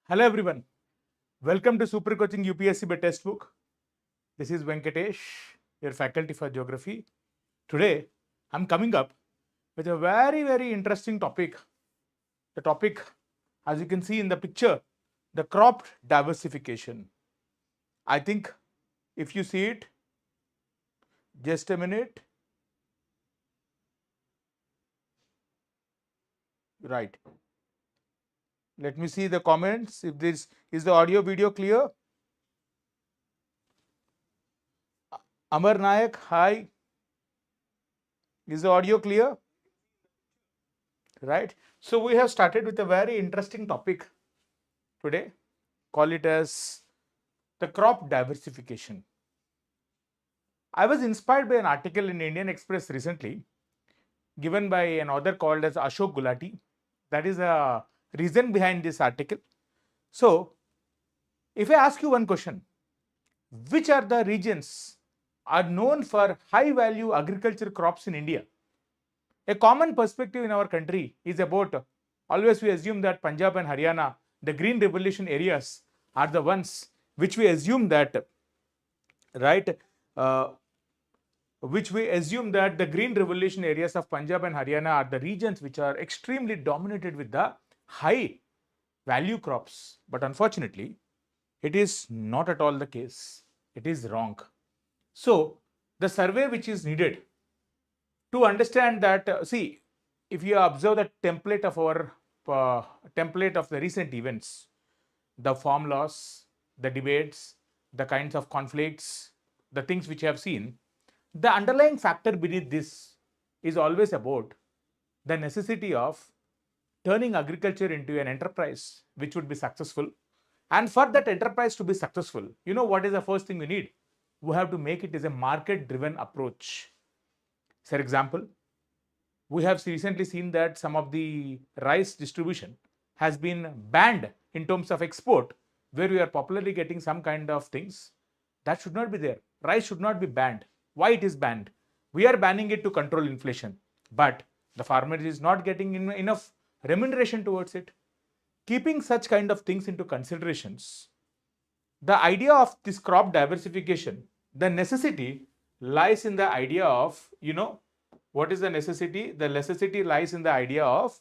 Hello everyone. Welcome to Super Coaching UPSC by Textbook. This is Venkatesh, your faculty for geography. Today, I'm coming up with a very interesting topic. The topic, as you can see in the picture, the crop diversification. I think if you see it, just a minute. Right. Let me see the comments. If this is the audio video clear. Amar Nayak, hi. Is the audio clear? Right. So we have started with a very interesting topic today. Call it as the crop diversification. I was inspired by an article in Indian Express recently given by an author called as Ashok Gulati. That is a reason behind this article. So, if I ask you one question, which are the regions are known for high value agriculture crops in India? A common perspective in our country is about always we assume that Punjab and Haryana, the green revolution areas, are the ones which we assume that, right? Which we assume that the green revolution areas of Punjab and Haryana are the regions which are extremely dominated with the high value crops. But unfortunately, it is not at all the case. It is wrong. So, the survey which is needed to understand that, see, if you observe the template of our template of the recent events, the farm laws, the debates, the kinds of conflicts, the things which you have seen, the underlying factor beneath this is always about the necessity of turning agriculture into an enterprise which would be successful. And for that enterprise to be successful, you know what is the first thing we need? We have to make it as a market-driven approach. For example, we have recently seen that some of the rice distribution has been banned in terms of export, where we are popularly getting some kind of things. That should not be there. Rice should not be banned. Why it is banned? We are banning it to control inflation, but the farmer is not getting enough remuneration towards it. Keeping such kind of things into considerations, the idea of this crop diversification, the necessity lies in the idea of, what is the necessity? The necessity lies in the idea of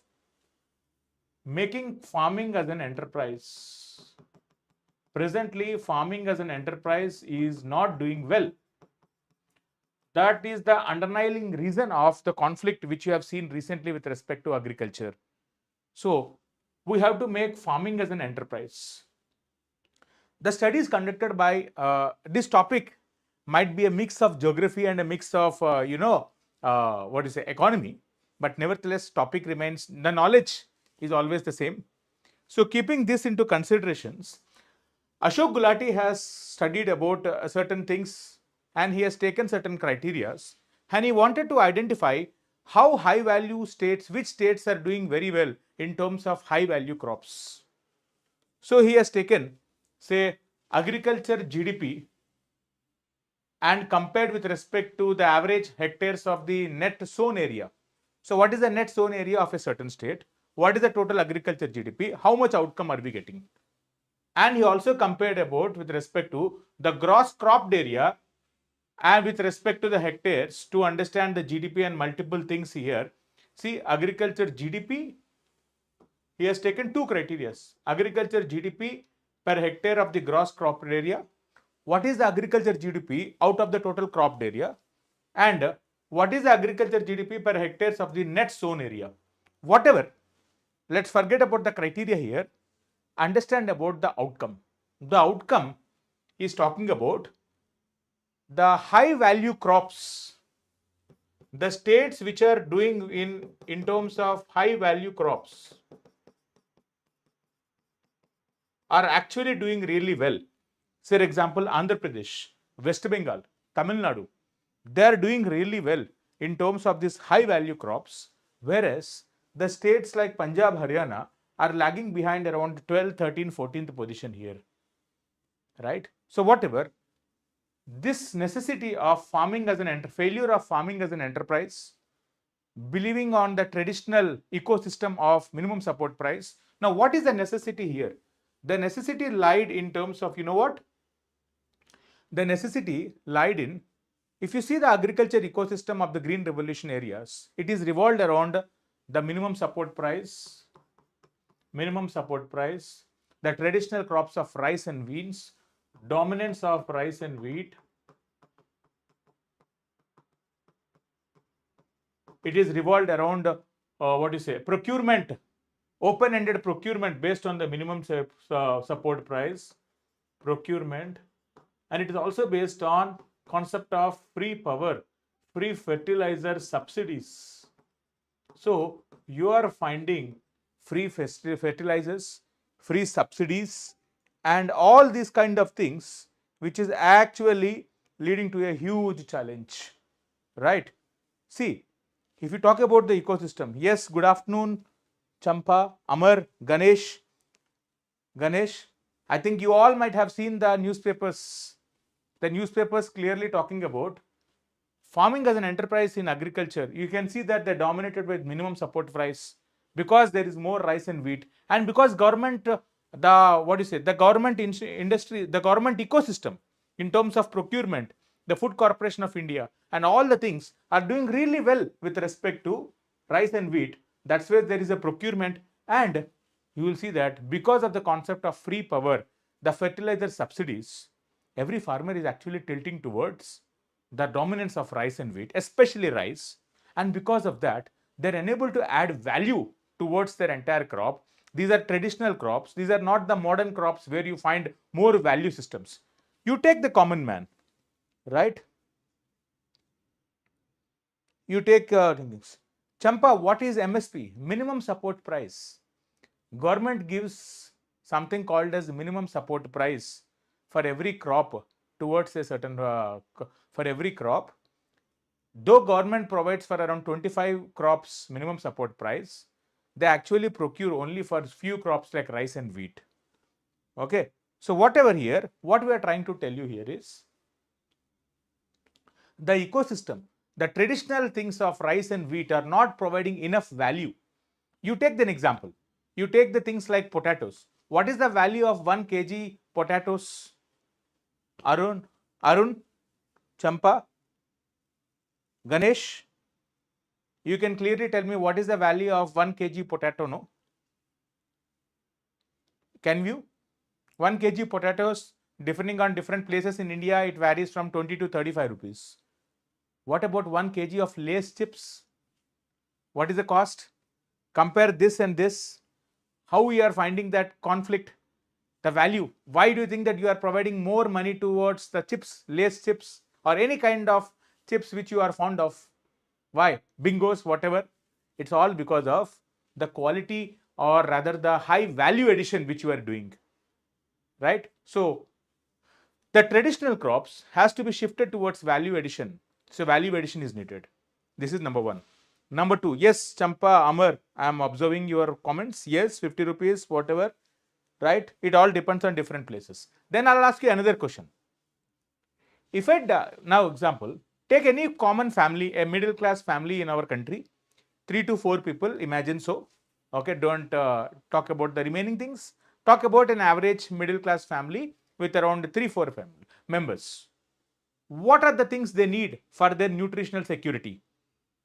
making farming as an enterprise. Presently, farming as an enterprise is not doing well. That is the underlying reason of the conflict which you have seen recently with respect to agriculture. So, we have to make farming as an enterprise. The studies conducted by this topic might be a mix of geography and a mix of, economy. But nevertheless, topic remains, the knowledge is always the same. So, keeping this into considerations, Ashok Gulati has studied about certain things and he has taken certain criteria and he wanted to identify how high value states, which states are doing very well in terms of high value crops. So he has taken, say, agriculture GDP and compared with respect to the average hectares of the net sown area. So what is the net sown area of a certain state? What is the total agriculture GDP? How much outcome are we getting? And he also compared about with respect to the gross cropped area and with respect to the hectares to understand the GDP and multiple things here. See, agriculture GDP, he has taken two criteria. Agriculture GDP per hectare of the gross cropped area. What is the agriculture GDP out of the total cropped area? And what is the agriculture GDP per hectares of the net sown area? Whatever. Let's forget about the criteria here. Understand about the outcome. The outcome is talking about the high value crops, the states which are doing in terms of high value crops are actually doing really well. For example, Andhra Pradesh, West Bengal, Tamil Nadu, they are doing really well in terms of these high value crops, whereas the states like Punjab, Haryana are lagging behind around 12th, 13th, 14th position here, right? So whatever, this necessity of farming as an failure of farming as an enterprise, believing on the traditional ecosystem of minimum support price. Now, what is the necessity here? The necessity lied in terms of, you know what? The necessity lied in, if you see the agriculture ecosystem of the green revolution areas, it is revolved around the minimum support price, the traditional crops of rice and beans, dominance of rice and wheat. It is revolved around procurement, open-ended procurement based on the minimum support price, procurement, and it is also based on concept of free power, free fertilizer subsidies. So you are finding free fertilizers, free subsidies, and all these kind of things, which is actually leading to a huge challenge, right? See, if you talk about the ecosystem, yes, good afternoon, Champa, Amar, Ganesh. Ganesh, I think you all might have seen the newspapers. The newspapers clearly talking about farming as an enterprise in agriculture. You can see that they're dominated with minimum support price because there is more rice and wheat, and because government, the government industry, the government ecosystem in terms of procurement, the Food Corporation of India, and all the things are doing really well with respect to rice and wheat. That's where there is a procurement, and you will see that because of the concept of free power, the fertilizer subsidies, every farmer is actually tilting towards the dominance of rice and wheat, especially rice, and because of that, they're unable to add value towards their entire crop. These are traditional crops. These are not the modern crops where you find more value systems. You take the common man, right? You take Champa, what is MSP? Minimum support price. Government gives something called as minimum support price for every crop towards a certain for every crop. Though government provides for around 25 crops minimum support price, they actually procure only for few crops like rice and wheat. Okay, so whatever here, what we are trying to tell you here is the ecosystem, the traditional things of rice and wheat are not providing enough value. You take an example. You take the things like potatoes. What is the value of 1 kg potatoes? Arun, Champa, Ganesh, you can clearly tell me what is the value of 1 kg potato, no? Can you? 1 kg potatoes, depending on different places in India, it varies from 20 to 35 rupees. What about 1 kg of Lay's chips? What is the cost? Compare this and this. How we are finding that conflict, the value. Why do you think that you are providing more money towards the chips, Lay's chips, or any kind of chips which you are fond of? Why? Bingos, whatever. It's all because of the quality, or rather the high value addition which you are doing, right? So the traditional crops has to be shifted towards value addition. So value addition is needed. This is number one. Number two, yes, Champa, Amar, I am observing your comments. Yes, 50 rupees, whatever, right? It all depends on different places. Then I'll ask you another question. If I now example, take any common family, a middle class family in our country, 3 to 4 people, imagine so. Okay, don't talk about the remaining things. Talk about an average middle class family with around 3-4 members. What are the things they need for their nutritional security?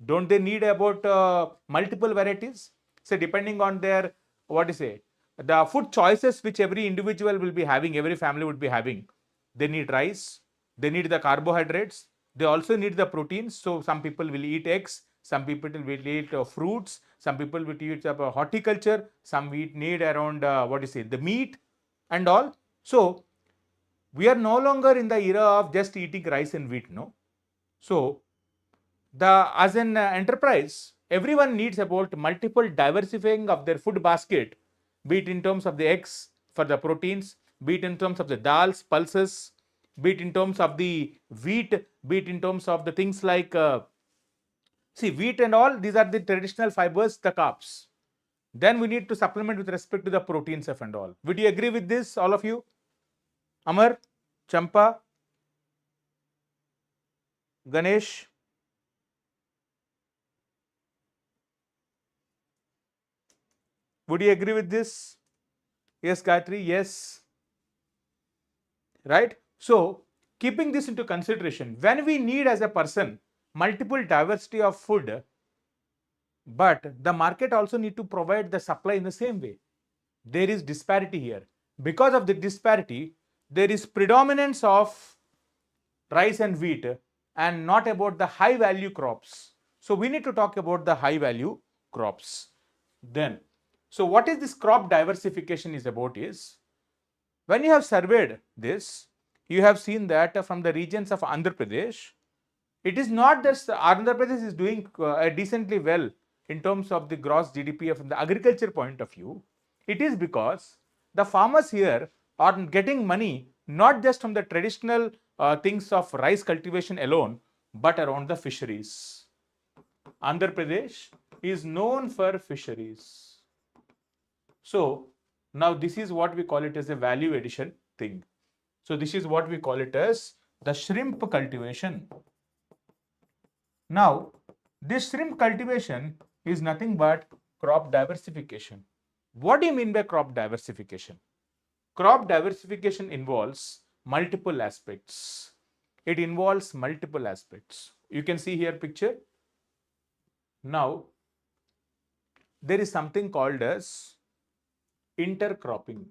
Don't they need about multiple varieties? So depending on their, the food choices which every individual will be having, every family would be having. They need rice, they need the carbohydrates, they also need the proteins. So some people will eat eggs, some people will eat fruits, some people will eat horticulture, some we need around the meat and all. So we are no longer in the era of just eating rice and wheat, no. So as an enterprise, everyone needs about multiple diversifying of their food basket, be it in terms of the eggs for the proteins, be it in terms of the dals, pulses, be it in terms of the wheat, be it in terms of the things like wheat and all. These are the traditional fibers, the carbs. Then we need to supplement with respect to the proteins and all. Would you agree with this, all of you? Amar, Champa, Ganesh? Would you agree with this? Yes, Gayatri, yes. Right? So, keeping this into consideration, when we need as a person multiple diversity of food, but the market also need to provide the supply in the same way. There is disparity here. Because of the disparity, there is predominance of rice and wheat and not about the high value crops. So we need to talk about the high value crops. Then, so what is this crop diversification is about is, when you have surveyed this, you have seen that from the regions of Andhra Pradesh, it is not that Andhra Pradesh is doing decently well in terms of the gross GDP from the agriculture point of view. It is because the farmers here are getting money not just from the traditional things of rice cultivation alone, but around the fisheries. Andhra Pradesh is known for fisheries. So now this is what we call it as a value addition thing. So this is what we call it as the shrimp cultivation. Now, this shrimp cultivation is nothing but crop diversification. What do you mean by crop diversification? Crop diversification involves multiple aspects. It involves multiple aspects. You can see here picture. Now, there is something called as intercropping.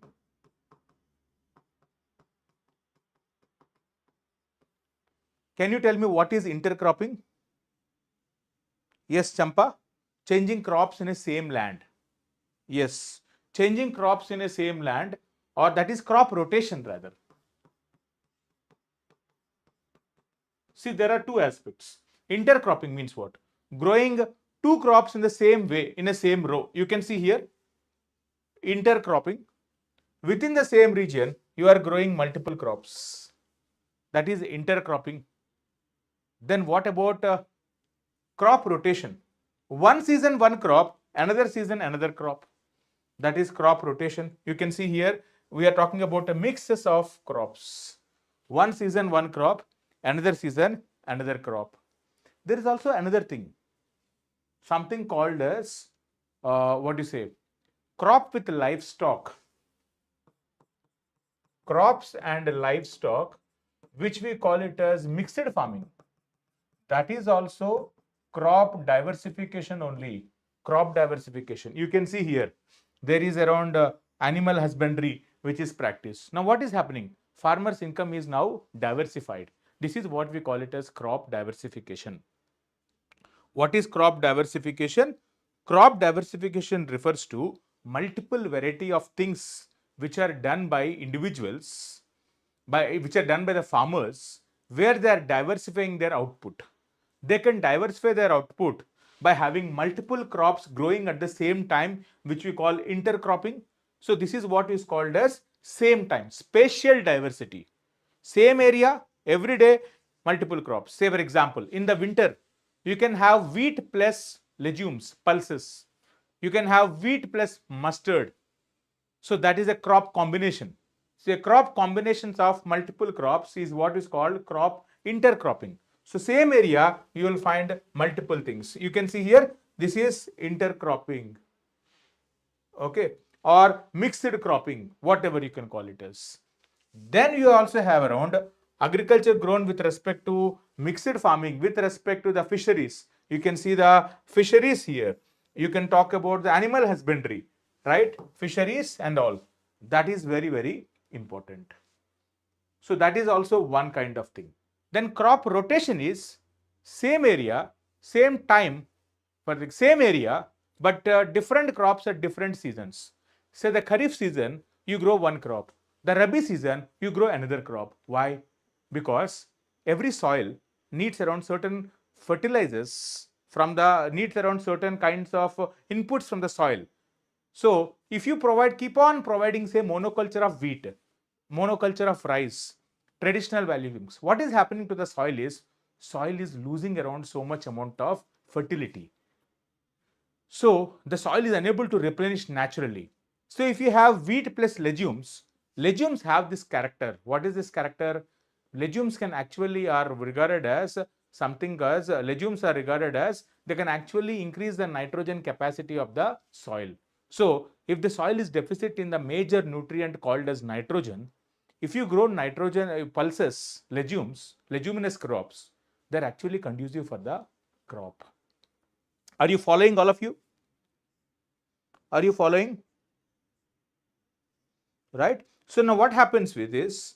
Can you tell me what is intercropping? Yes, Champa, changing crops in a same land. Yes, changing crops in a same land, or that is crop rotation rather. See, there are two aspects. Intercropping means what? Growing two crops in the same way, in a same row. You can see here, intercropping. Within the same region, you are growing multiple crops. That is intercropping. Then what about crop rotation? One season, one crop, another season, another crop. That is crop rotation. You can see here, we are talking about a mixes of crops. One season, one crop, another season, another crop. There is also another thing, something called as, what do you say, crop with livestock. Crops and livestock, which we call it as mixed farming. That is also crop diversification only. Crop diversification. You can see here, there is around animal husbandry which is practiced. Now what is happening? Farmers' income is now diversified. This is what we call it as crop diversification. What is crop diversification? Crop diversification refers to multiple variety of things which are done by individuals, which are done by the farmers, where they are diversifying their output. They can diversify their output by having multiple crops growing at the same time, which we call intercropping. So this is what is called as same time, spatial diversity. Same area, every day, multiple crops. Say for example, in the winter, you can have wheat plus legumes, pulses. You can have wheat plus mustard. So that is a crop combination. So a crop combinations of multiple crops is what is called crop intercropping. So same area, you will find multiple things. You can see here, this is intercropping. Okay, or mixed cropping, whatever you can call it as. Then you also have around agriculture grown with respect to mixed farming, with respect to the fisheries. You can see the fisheries here. You can talk about the animal husbandry, right? Fisheries and all. That is very, very important. So that is also one kind of thing. Then crop rotation is same area, same time for the same area, but different crops at different seasons. Say the Kharif season, you grow one crop. The Rabi season, you grow another crop. Why? Because every soil needs around certain fertilizers needs around certain kinds of inputs from the soil. So if you keep on providing say monoculture of wheat, monoculture of rice, traditional value things, what is happening to the soil is losing around so much amount of fertility. So the soil is unable to replenish naturally. So if you have wheat plus legumes, legumes have this character. What is this character? Legumes can actually are regarded as something as legumes are regarded as they can actually increase the nitrogen capacity of the soil. So if the soil is deficit in the major nutrient called as nitrogen, if you grow nitrogen pulses, leguminous crops, they're actually conducive for the crop. Are you following, all of you? Are you following? Right? So now what happens with this,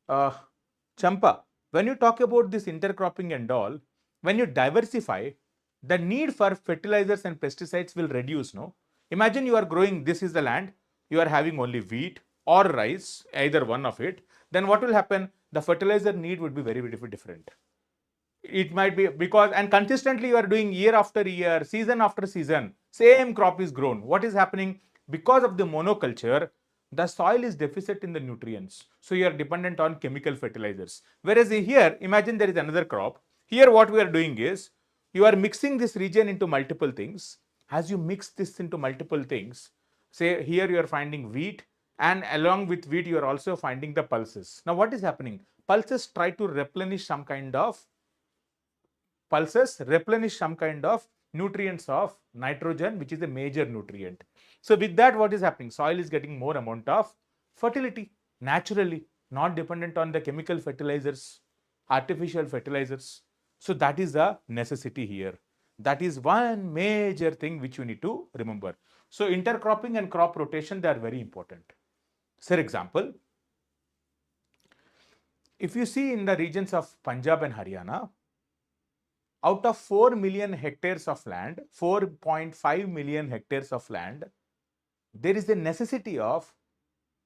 Champa, when you talk about this intercropping and all, when you diversify, the need for fertilizers and pesticides will reduce, no? Imagine you are growing, this is the land, you are having only wheat or rice, either one of it, then what will happen? The fertilizer need would be very, very different. It might be because, and consistently you are doing year after year, season after season, same crop is grown. What is happening? Because of the monoculture, the soil is deficit in the nutrients. So you are dependent on chemical fertilizers. Whereas here, imagine there is another crop. Here what we are doing is, you are mixing this region into multiple things. As you mix this into multiple things, say here you are finding wheat, and along with wheat you are also finding the pulses. Now what is happening? Pulses try to replenish some kind of nutrients of nitrogen, which is a major nutrient. So with that, what is happening? Soil is getting more amount of fertility naturally, not dependent on the chemical fertilizers, artificial fertilizers. So that is the necessity here. That is one major thing which you need to remember. So intercropping and crop rotation, they are very important. For example, if you see in the regions of Punjab and Haryana, out of 4 million hectares of land, 4.5 million hectares of land, there is a necessity of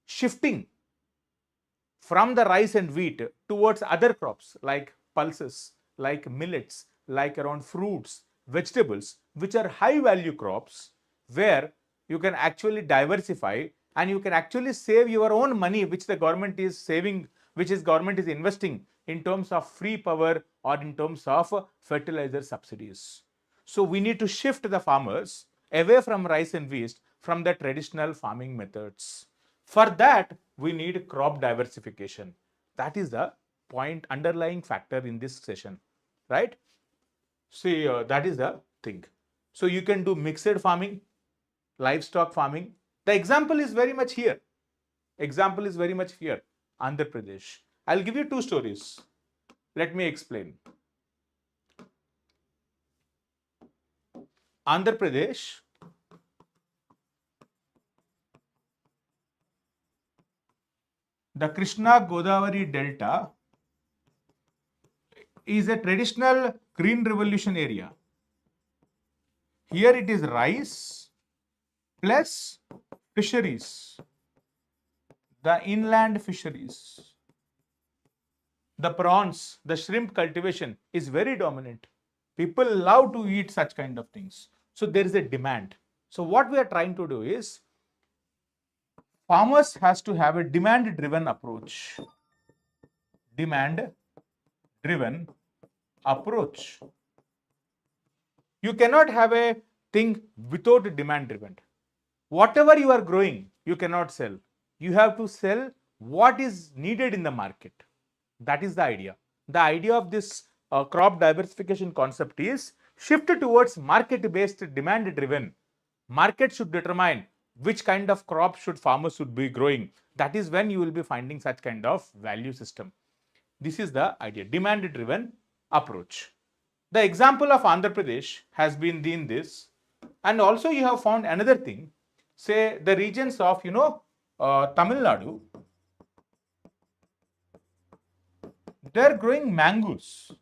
shifting from the rice and wheat towards other crops like pulses, like millets, like around fruits, vegetables, which are high value crops where you can actually diversify and you can actually save your own money, which the government is saving, which is government is investing in terms of free power or in terms of fertilizer subsidies. So we need to shift the farmers away from rice and wheat from the traditional farming methods. For that, we need crop diversification. That is the point, underlying factor in this session, right? See, that is the thing. So you can do mixed farming, livestock farming. The example is very much here. Andhra Pradesh. I'll give you two stories. Let me explain. Andhra Pradesh, the Krishna Godavari Delta is a traditional green revolution area. Here it is rice plus fisheries, the inland fisheries. The prawns, the shrimp cultivation is very dominant. People love to eat such kind of things. So there is a demand. So what we are trying to do is, farmers has to have a demand driven approach. Demand driven approach. You cannot have a thing without demand driven. Whatever you are growing, you cannot sell. You have to sell what is needed in the market. That is the idea. The idea of this crop diversification concept is shift towards market-based, demand-driven. Market should determine which kind of crop farmers should be growing. That is when you will be finding such kind of value system. This is the idea, demand-driven approach. The example of Andhra Pradesh has been in this, and also you have found another thing. Say the regions of Tamil Nadu, they are growing mangoes,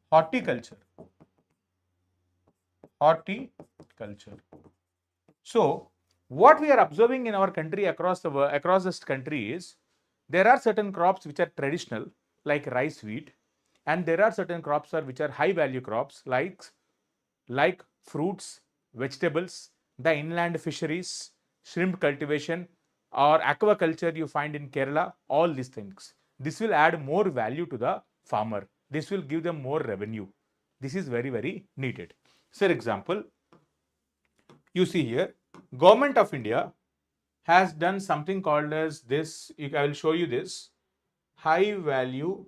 horticulture. So what we are observing in our country, across this country, is there are certain crops which are traditional like rice, wheat, and there are certain crops which are high value crops like fruits, vegetables, the inland fisheries, shrimp cultivation, or aquaculture you find in Kerala. All these things, this will add more value to the farmer. This will give them more revenue. This is very, very needed. For example, you see here, Government of India has done something called as this. I will show you this. High value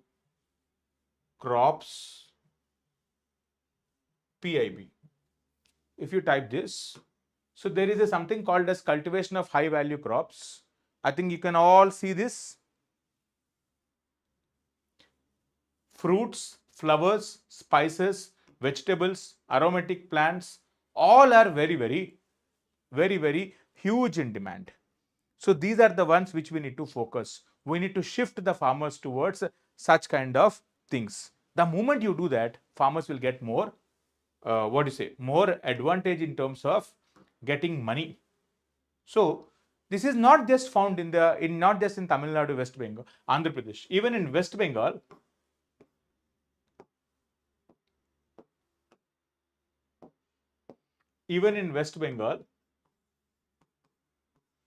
crops PIB. If you type this, So there is something called as cultivation of high value crops. I think you can all see this. Fruits, flowers, spices, vegetables, aromatic plants, all are very huge in demand. So these are the ones which we need to focus. We need to shift the farmers towards such kind of things. The moment you do that, farmers will get more, more advantage in terms of getting money. So this is not just found not just in Tamil Nadu, West Bengal, Andhra Pradesh. Even in West Bengal,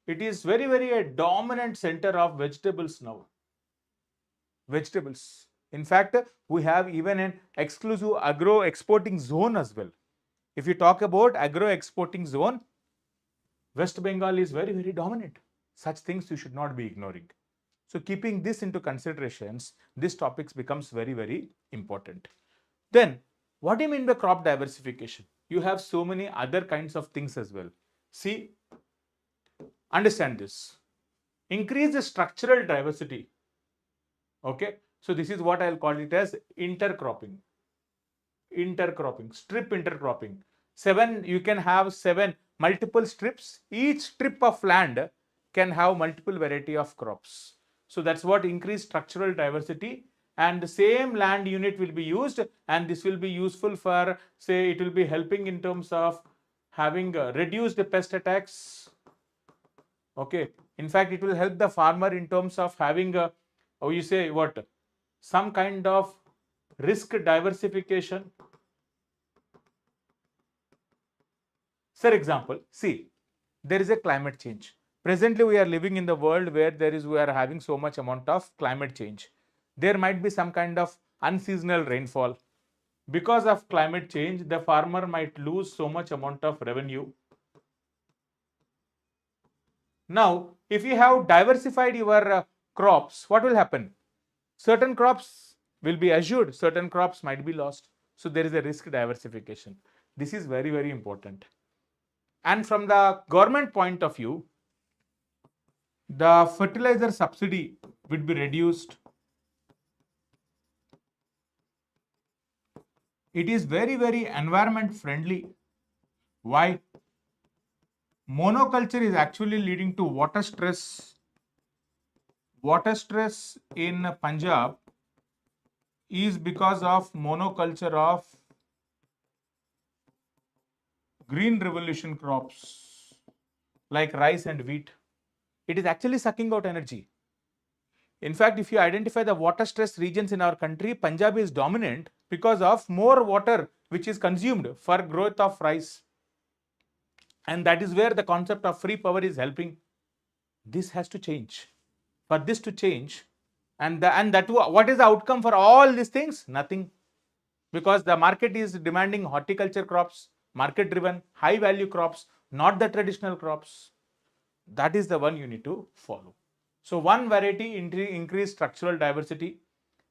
it is very a dominant center of vegetables now. Vegetables. In fact, we have even an exclusive agro exporting zone as well. If you talk about agro exporting zone, West Bengal is very dominant. Such things you should not be ignoring. So keeping this into considerations, this topic becomes very important. Then, what do you mean by crop diversification? You have so many other kinds of things as well. See, understand this. Increase the structural diversity. Okay, so this is what I'll call it as intercropping. Strip intercropping. You can have 7 multiple strips. Each strip of land can have multiple variety of crops. So that's what increased structural diversity, and the same land unit will be used, and this will be useful for, say, it will be helping in terms of having reduced pest attacks. Okay, in fact, it will help the farmer in terms of having some kind of risk diversification. For example, see, there is a climate change. Presently, we are living in the world where we are having so much amount of climate change. There might be some kind of unseasonal rainfall. Because of climate change, the farmer might lose so much amount of revenue. Now, if you have diversified your crops, what will happen? Certain crops will be assured, certain crops might be lost. So there is a risk diversification. This is very important. And from the government point of view, the fertilizer subsidy will be reduced. It is very environment friendly. Why? Monoculture is actually leading to water stress. Water stress in Punjab is because of monoculture of green revolution crops like rice and wheat. It is actually sucking out energy. In fact, if you identify the water stress regions in our country, Punjab is dominant because of more water which is consumed for growth of rice. And that is where the concept of free power is helping. This has to change. For this to change, what is the outcome for all these things? Nothing. Because the market is demanding horticulture crops, market driven, high value crops, not the traditional crops. That is the one you need to follow. So one variety increase structural diversity.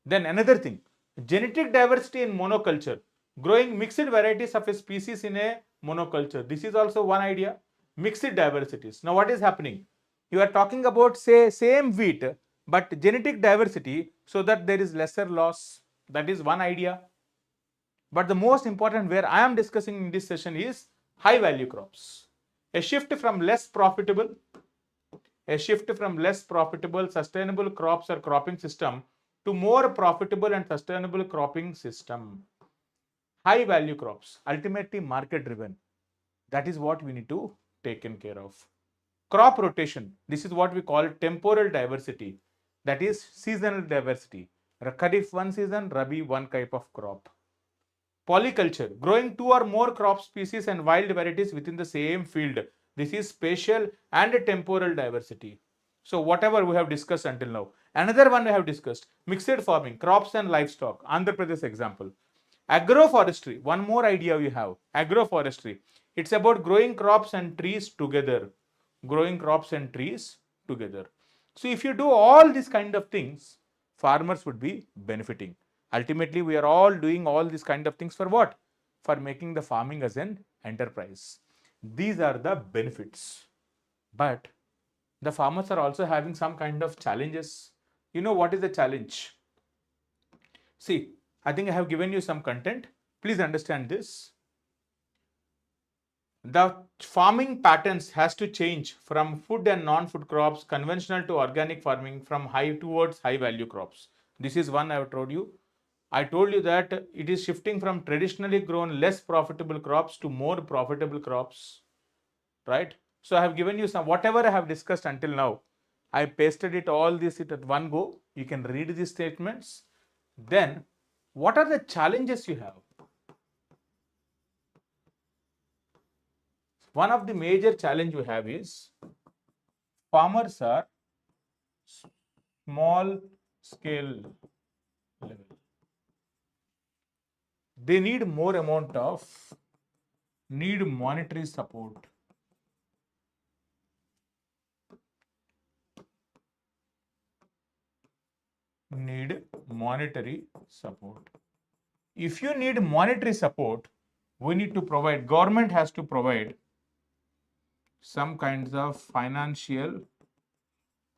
Then another thing, genetic diversity in monoculture, growing mixed varieties of a species in a monoculture. This is also one idea. Mixed diversities. Now what is happening? You are talking about, say, same wheat, but genetic diversity so that there is lesser loss. That is one idea. But the most important where I am discussing in this session is high value crops. A shift from less profitable sustainable crops or cropping system to more profitable and sustainable cropping system. High value crops, ultimately market driven. That is what we need to take care of. Crop rotation, this is what we call temporal diversity. That is seasonal diversity. Kharif one season, Rabi one type of crop. Polyculture, growing 2 or more crop species and wild varieties within the same field. This is spatial and temporal diversity. So whatever we have discussed until now. Another one we have discussed, mixed farming, crops and livestock, Andhra Pradesh example. Agroforestry, one more idea we have, agroforestry. It's about growing crops and trees together. So if you do all these kind of things, farmers would be benefiting. Ultimately, we are all doing all these kind of things for what? For making the farming as an enterprise. These are the benefits. But the farmers are also having some kind of challenges. You know what is the challenge? See, I think I have given you some content. Please understand this. The farming patterns has to change from food and non-food crops, conventional to organic farming, from high towards high value crops. This is one I have told you. I told you that it is shifting from traditionally grown less profitable crops to more profitable crops, right? So I have given you some, whatever I have discussed until now, I pasted it all this at one go. You can read these statements. Then what are the challenges you have? One of the major challenge we have is farmers are small scale level. They need more amount of monetary support. Need monetary support. If you need monetary support, we need to provide, government has to provide some kinds of financial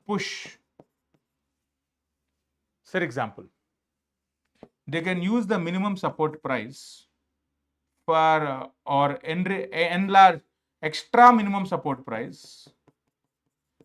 push. For example, they can use the minimum support price for or enlarge extra minimum support price,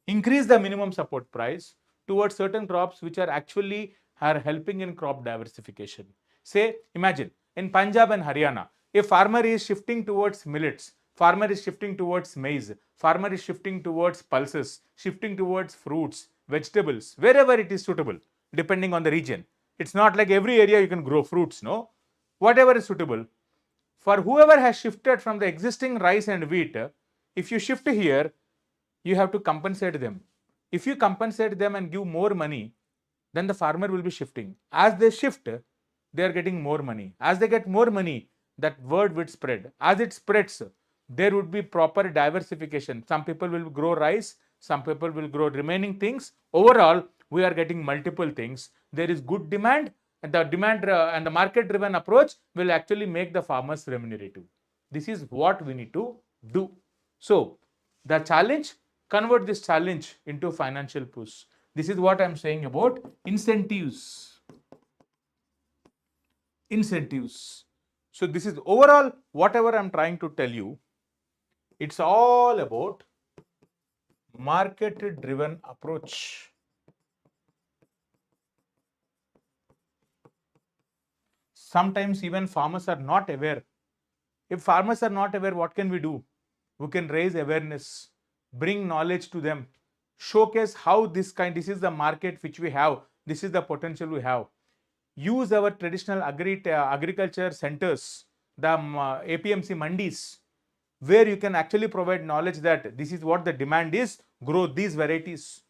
increase the minimum support price towards certain crops which are actually are helping in crop diversification. Say, imagine in Punjab and Haryana, if farmer is shifting towards millets, farmer is shifting towards maize, farmer is shifting towards pulses, shifting towards fruits, vegetables, wherever it is suitable, depending on the region. It's not like every area you can grow fruits, no? Whatever is suitable. For whoever has shifted from the existing rice and wheat, if you shift here, you have to compensate them. If you compensate them and give more money, then the farmer will be shifting. As they shift, they are getting more money. As they get more money, that word would spread. As it spreads, there would be proper diversification. Some people will grow rice, some people will grow remaining things. Overall, we are getting multiple things. There is good demand, and the demand and the market driven approach will actually make the farmers remunerative. This is what we need to do. So, the challenge, convert this challenge into financial push. This is what I am saying about incentives. Incentives. So this is overall whatever I am trying to tell you. It's all about market driven approach. Sometimes even farmers are not aware. If farmers are not aware, what can we do? We can raise awareness, bring knowledge to them, showcase how this is the market which we have, this is the potential we have. Use our traditional agriculture centers, the APMC mandis, where you can actually provide knowledge that this is what the demand is, grow these varieties,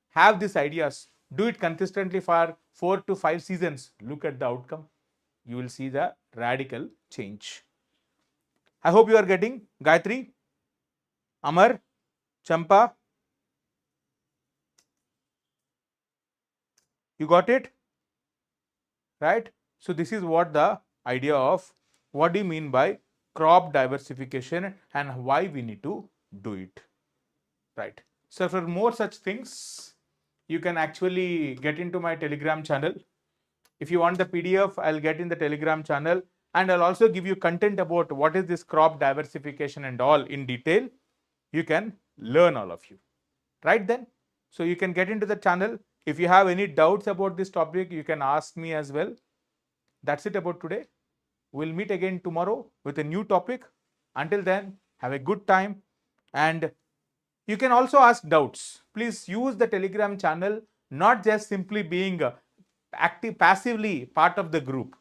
have these ideas, do it consistently for 4 to 5 seasons. Look at the outcome. You will see the radical change. I hope you are getting. Gayatri, Amar, Champa, you got it? Right? So this is what the idea of what do you mean by crop diversification and why we need to do it. Right? So for more such things, you can actually get into my Telegram channel. If you want the PDF, I'll get in the Telegram channel, and I'll also give you content about what is this crop diversification and all in detail. You can learn all of you. Right then? So you can get into the channel. If you have any doubts about this topic, you can ask me as well. That's it about today. We'll meet again tomorrow with a new topic. Until then, have a good time. And you can also ask doubts. Please use the Telegram channel, not just simply being active, passively part of the group.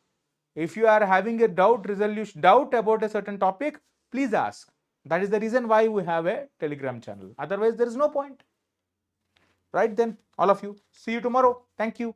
If you are having a doubt about a certain topic, please ask. That is the reason why we have a Telegram channel. Otherwise, there is no point. Right then, all of you. See you tomorrow. Thank you.